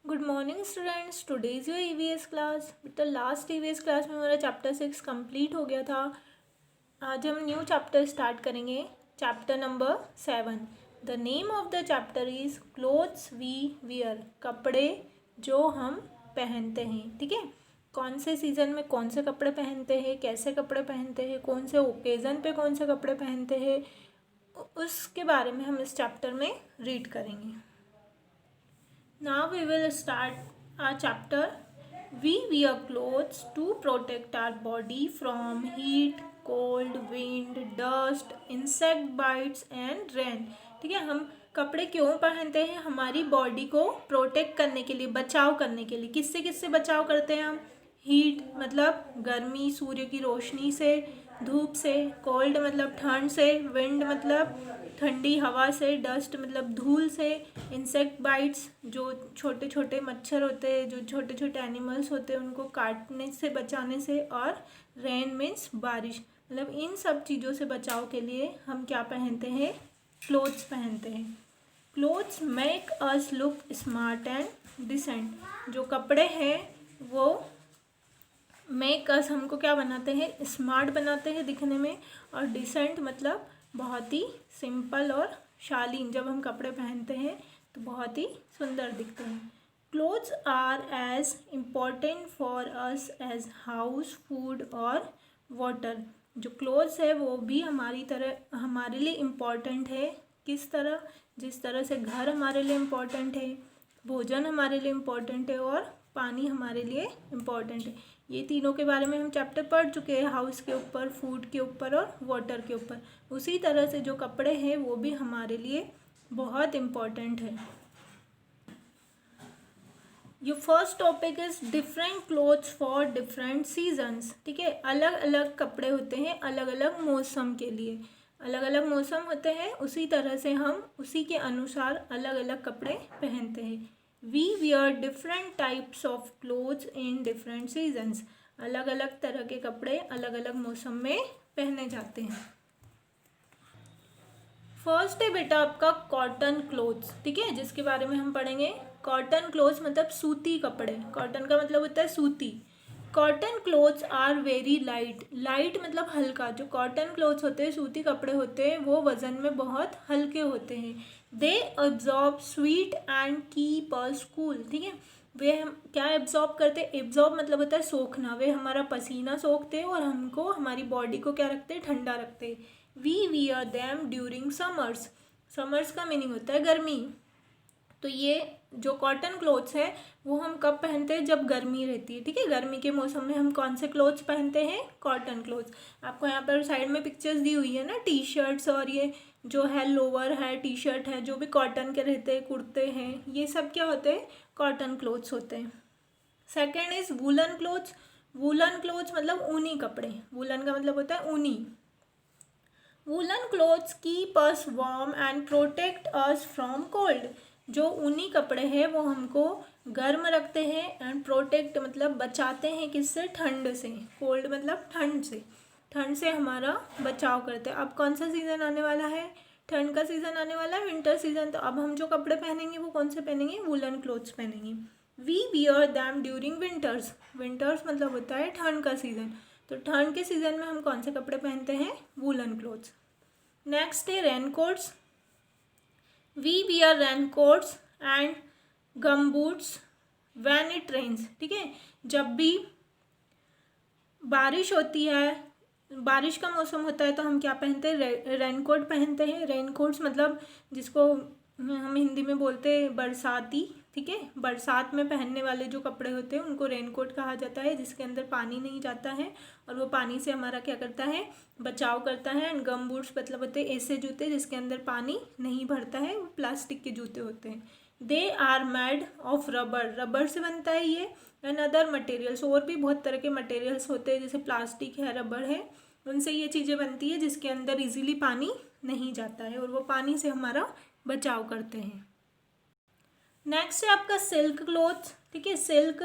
Good morning students, today is your EVS class. बेटा last EVS class में हमारा chapter 6 complete हो गया था। आज हम न्यू चैप्टर स्टार्ट करेंगे, chapter number 7। The name of the chapter is clothes we wear, कपड़े जो हम पहनते हैं। ठीक है, कौन से सीज़न में कौन से कपड़े पहनते हैं, कैसे कपड़े पहनते हैं, कौन से ओकेज़न पे कौन से कपड़े पहनते हैं, उसके बारे में हम इस चैप्टर में रीड करेंगे। Now we will start our chapter. We wear clothes to protect our body from heat, cold, wind, dust, insect bites and rain. ठीक है, हम कपड़े क्यों पहनते हैं? हमारी बॉडी को प्रोटेक्ट करने के लिए, बचाव करने के लिए। किससे किससे बचाव करते हैं हम? हीट मतलब गर्मी, सूर्य की रोशनी से, धूप से। कोल्ड मतलब ठंड से। विंड मतलब ठंडी हवा से। डस्ट मतलब धूल से। इंसेक्ट बाइट्स जो छोटे छोटे मच्छर होते हैं, जो छोटे छोटे एनिमल्स होते हैं, उनको काटने से बचाने से। और रेन मीन्स बारिश। मतलब इन सब चीज़ों से बचाव के लिए हम क्या पहनते हैं? क्लोथ्स पहनते हैं। Clothes make us look smart and decent. जो कपड़े हैं वो मेक अस, हमको क्या बनाते हैं? स्मार्ट बनाते हैं दिखने में। और डिसेंट मतलब बहुत ही सिंपल और शालीन। जब हम कपड़े पहनते हैं तो बहुत ही सुंदर दिखते हैं। Clothes are as important for us as house, food और वाटर। जो क्लोथ्स है वो भी हमारी तरह हमारे लिए इम्पॉर्टेंट है। किस तरह? जिस तरह से घर हमारे लिए इम्पॉर्टेंट है, भोजन हमारे लिए इम्पॉर्टेंट है और पानी हमारे लिए इम्पॉर्टेंट है। ये तीनों के बारे में हम चैप्टर पढ़ चुके हैं, हाउस के ऊपर, फूड के ऊपर और वाटर के ऊपर। उसी तरह से जो कपड़े हैं वो भी हमारे लिए बहुत इम्पॉर्टेंट है। Your first topic is different clothes for different seasons. ठीक है, अलग अलग कपड़े होते हैं अलग अलग मौसम के लिए। अलग अलग मौसम होते हैं, उसी तरह से हम उसी के अनुसार अलग अलग कपड़े पहनते हैं। We wear different types of clothes in different seasons. अलग अलग तरह के कपड़े अलग अलग मौसम में पहने जाते हैं। फर्स्ट है बेटा आपका कॉटन क्लोथ्स। ठीक है, जिसके बारे में हम पढ़ेंगे। कॉटन क्लोथ्स मतलब सूती कपड़े। कॉटन का मतलब होता है सूती। Cotton clothes are very light. Light मतलब हल्का। जो कॉटन क्लोथ्स होते हैं, सूती कपड़े होते हैं, वो वजन में बहुत हल्के होते हैं। They absorb sweet and keep us cool. ठीक है, वे हम क्या एब्जॉर्ब करते हैं? एब्जॉर्ब मतलब होता है सोखना। वे हमारा पसीना सोखते हैं और हमको, हमारी बॉडी को क्या रखते हैं? ठंडा रखते हैं। We wear them during summers. Summers का मीनिंग होता है गर्मी। तो ये जो कॉटन क्लोथ्स है वो हम कब पहनते हैं? जब गर्मी रहती है। ठीक है, गर्मी के मौसम में हम कौन से क्लोथ्स पहनते हैं? Cotton clothes. आपको यहाँ पर साइड में पिक्चर्स दी हुई है ना, टी शर्ट्स, और ये जो है लोअर है, टी शर्ट है, जो भी कॉटन के रहते हैं, कुर्ते हैं, ये सब क्या होते हैं? कॉटन क्लोथ्स होते हैं। Second is woollen clothes. Woollen clothes मतलब ऊनी कपड़े। वूलन का मतलब होता है ऊनी। Woollen clothes keep us warm and protect us from cold. जो ऊनी कपड़े हैं वो हमको गर्म रखते हैं एंड प्रोटेक्ट मतलब बचाते हैं। किससे? ठंड से। कोल्ड मतलब ठंड से। ठंड से हमारा बचाव करते हैं। अब कौन सा सीज़न आने वाला है? ठंड का सीज़न आने वाला है, विंटर सीज़न। तो अब हम जो कपड़े पहनेंगे वो कौन से पहनेंगे? वूलन क्लोथ्स पहनेंगे। We wear them during winters. Winters मतलब होता है ठंड का सीज़न। तो ठंड के सीज़न में हम कौन से कपड़े पहनते हैं? Woollen clothes. नेक्स्ट है raincoats. We wear raincoats and gum boots when it rains. ठीक है, जब भी बारिश होती है, बारिश का मौसम होता है, तो हम क्या पहनते हैं? रेनकोट पहनते हैं। रेनकोट्स मतलब जिसको हम हिंदी में बोलते हैं बरसाती। ठीक है, बरसात में पहनने वाले जो कपड़े होते हैं उनको रेनकोट कहा जाता है, जिसके अंदर पानी नहीं जाता है और वो पानी से हमारा क्या करता है? बचाव करता है। एंड गम बूट्स मतलब होते हैं ऐसे जूते जिसके अंदर पानी नहीं भरता है, वो प्लास्टिक के जूते होते हैं। They are made of rubber. Rubber से बनता है ये। एंड अदर मटेरियल्स, और भी बहुत तरह के मटेरियल्स होते हैं, जैसे प्लास्टिक है, रबर है, उनसे ये चीज़ें बनती है जिसके अंदर इजीली पानी नहीं जाता है और वो पानी से हमारा बचाव करते हैं। नेक्स्ट है आपका सिल्क क्लोथ। ठीक है, सिल्क,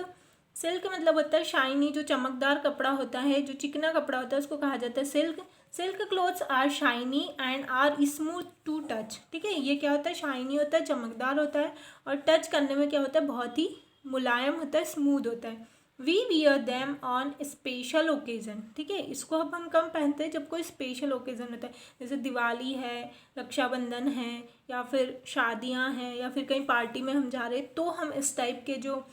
सिल्क मतलब होता है शाइनी, जो चमकदार कपड़ा होता है, जो चिकना कपड़ा होता है, उसको कहा जाता है silk. Silk clothes are shiny and are smooth to touch. ठीक है, ये क्या होता है? शाइनी होता है, चमकदार होता है और टच करने में क्या होता है? बहुत ही मुलायम होता है, स्मूथ होता है। We wear them on special occasion, ठीक है। इसको अब हम कम पहनते हैं जब कोई स्पेशल ओकेज़न होता है, जैसे दिवाली है, रक्षाबंधन है, या फिर शादियां हैं, या फिर कहीं पार्टी में हम जा रहे हैं, तो हम इस टाइप के जो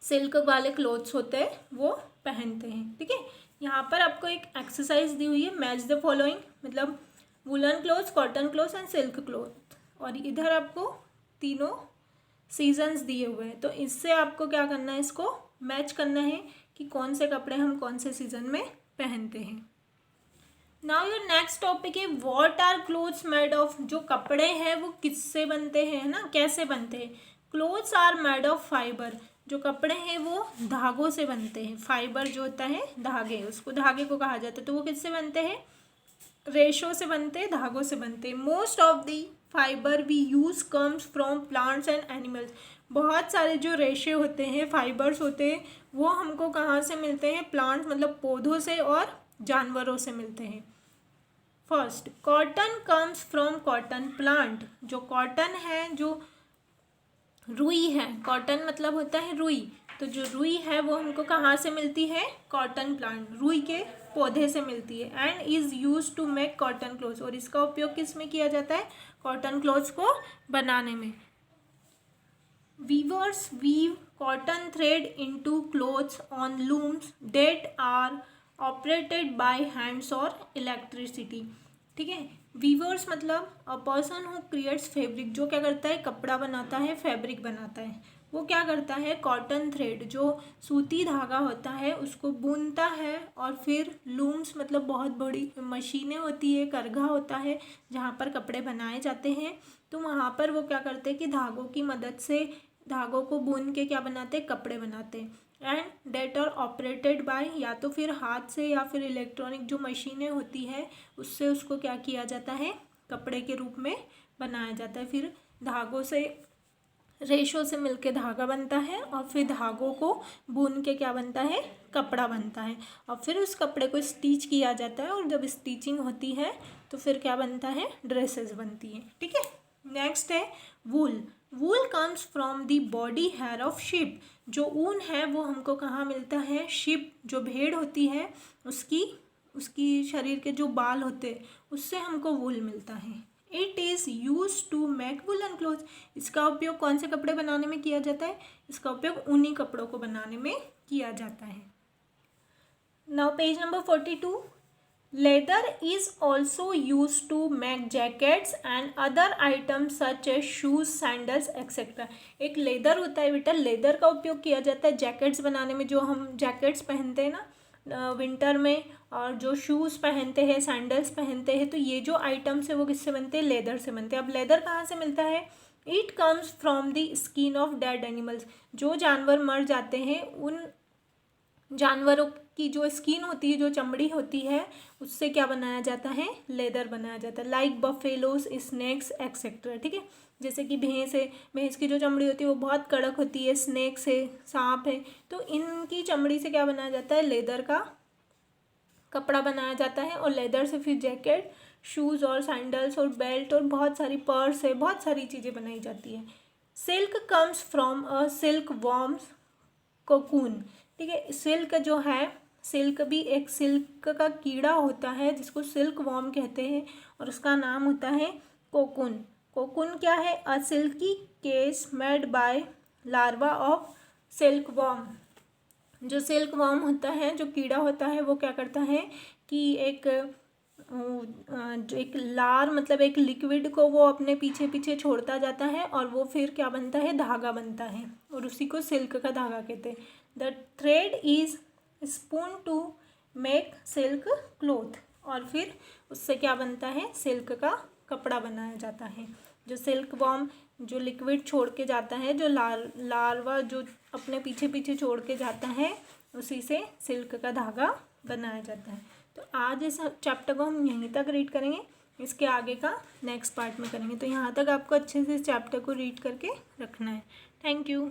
सिल्क वाले क्लोथ्स होते हैं वो पहनते हैं, ठीक है। यहाँ पर आपको एक एक्सरसाइज दी हुई है, मैच द फॉलोइंग, मतलब woollen clothes, cotton clothes and silk cloth, और इधर आपको तीनों सीजन्स दिए हुए हैं। तो इससे आपको क्या करना है, इसको मैच करना है कि कौन से कपड़े हम कौन से सीजन में पहनते हैं। नाउ योर नेक्स्ट टॉपिक है what are clothes made of. जो कपड़े हैं वो किससे बनते हैं, है ना, कैसे बनते हैं। Clothes are made of fibre. जो कपड़े हैं वो धागों से बनते हैं। फाइबर जो होता है धागे, उसको धागे को कहा जाता है। तो वो किससे बनते हैं, रेशो से बनते हैं, धागों से बनते हैं। Most of the fibre we use comes from plants and animals. बहुत सारे जो रेशे होते हैं, फाइबर्स होते हैं, वो हमको कहाँ से मिलते हैं, प्लांट्स मतलब पौधों से और जानवरों से मिलते हैं। First, cotton comes from cotton plant. जो कॉटन है, जो रुई है, कॉटन मतलब होता है रुई, तो जो रुई है वो हमको कहाँ से मिलती है, कॉटन प्लांट, रुई के पौधे से मिलती है। And is use to make cotton clothes, और इसका उपयोग किस में किया जाता है, कॉटन क्लोथ्स को बनाने में। Weavers weave cotton thread into clothes on looms that are operated by hands और इलेक्ट्रिसिटी, ठीक है। वीवर्स मतलब a person who creates fabric, जो क्या करता है, कपड़ा बनाता है, फैब्रिक बनाता है। वो क्या करता है, कॉटन थ्रेड, जो सूती धागा होता है, उसको बुनता है, और फिर लूम्स मतलब बहुत बड़ी मशीनें होती है, करघा होता है जहाँ पर कपड़े बनाए जाते हैं। तो वहाँ पर वो क्या करते हैं कि धागों की मदद से धागों को बुन के क्या बनाते हैं, कपड़े बनाते हैं। And that are operated by, या तो फिर हाथ से या फिर इलेक्ट्रॉनिक जो मशीनें होती है उससे उसको क्या किया जाता है, कपड़े के रूप में बनाया जाता है। फिर धागों से, रेशों से मिलके धागा बनता है, और फिर धागों को बुन के क्या बनता है, कपड़ा बनता है, और फिर उस कपड़े को स्टिच किया जाता है, और जब स्टिचिंग होती है तो फिर क्या बनता है, ड्रेसेस बनती हैं, ठीक है। नेक्स्ट है wool. Wool comes from the body hair of sheep. जो ऊन है वो हमको कहाँ मिलता है, शिप जो भेड़ होती है उसकी शरीर के जो बाल होते हैं उससे हमको वूल मिलता है। It is use to make woollen cloth. इसका उपयोग कौन से कपड़े बनाने में किया जाता है, इसका उपयोग ऊनी कपड़ों को बनाने में किया जाता है। Now page number 42। Leather is also use to make jackets and other items such as shoes, sandals etcetera. एक लेदर होता है बेटा, लेदर का उपयोग किया जाता है जैकेट्स बनाने में। जो हम जैकेट्स पहनते हैं ना विंटर में, और जो शूज़ पहनते हैं, सैंडल्स पहनते हैं, तो ये जो आइटम्स है वो किससे बनते हैं, लेदर से बनते हैं। अब लेदर कहाँ से मिलता है, it comes from the skin of dead animals. जो जानवर मर जाते हैं उन जानवरों की जो स्किन होती है, जो चमड़ी होती है, उससे क्या बनाया जाता है, लेदर बनाया जाता है। लाइक बफेलोस, स्नेक्स एक्सेट्रा, ठीक है। जैसे कि भैंस है, भैंस की जो चमड़ी होती है वो बहुत कड़क होती है, स्नेक्स है, सांप है, तो इनकी चमड़ी से क्या बनाया जाता है, लेदर का कपड़ा बनाया जाता है। और लेदर से फिर जैकेट, शूज़ और सैंडल्स और बेल्ट और बहुत सारी पर्स है, बहुत सारी चीज़ें बनाई जाती है। Silk comes from a silk worms cocoon, ठीक है। सिल्क जो है, सिल्क भी एक सिल्क का कीड़ा होता है जिसको सिल्क वॉर्म कहते हैं, और उसका नाम होता है कोकून। कोकून क्या है, a silky case made by larva of silk worm. जो सिल्क वॉर्म होता है, जो कीड़ा होता है, वो क्या करता है कि जो एक लार मतलब एक लिक्विड को वो अपने पीछे पीछे छोड़ता जाता है, और वो फिर क्या बनता है, धागा बनता है, और उसी को सिल्क का धागा कहते हैं। The thread is spun to make silk cloth, और फिर उससे क्या बनता है, सिल्क का कपड़ा बनाया जाता है। जो सिल्क वॉर्म जो लिक्विड छोड़ के जाता है, जो लार्वा जो अपने पीछे पीछे छोड़ के जाता है, उसी से सिल्क का धागा बनाया जाता है। तो आज इस चैप्टर को हम यहीं तक रीड करेंगे, इसके आगे का नेक्स्ट पार्ट में करेंगे। तो यहाँ तक आपको अच्छे से इस चैप्टर को रीड करके रखना है। Thank you.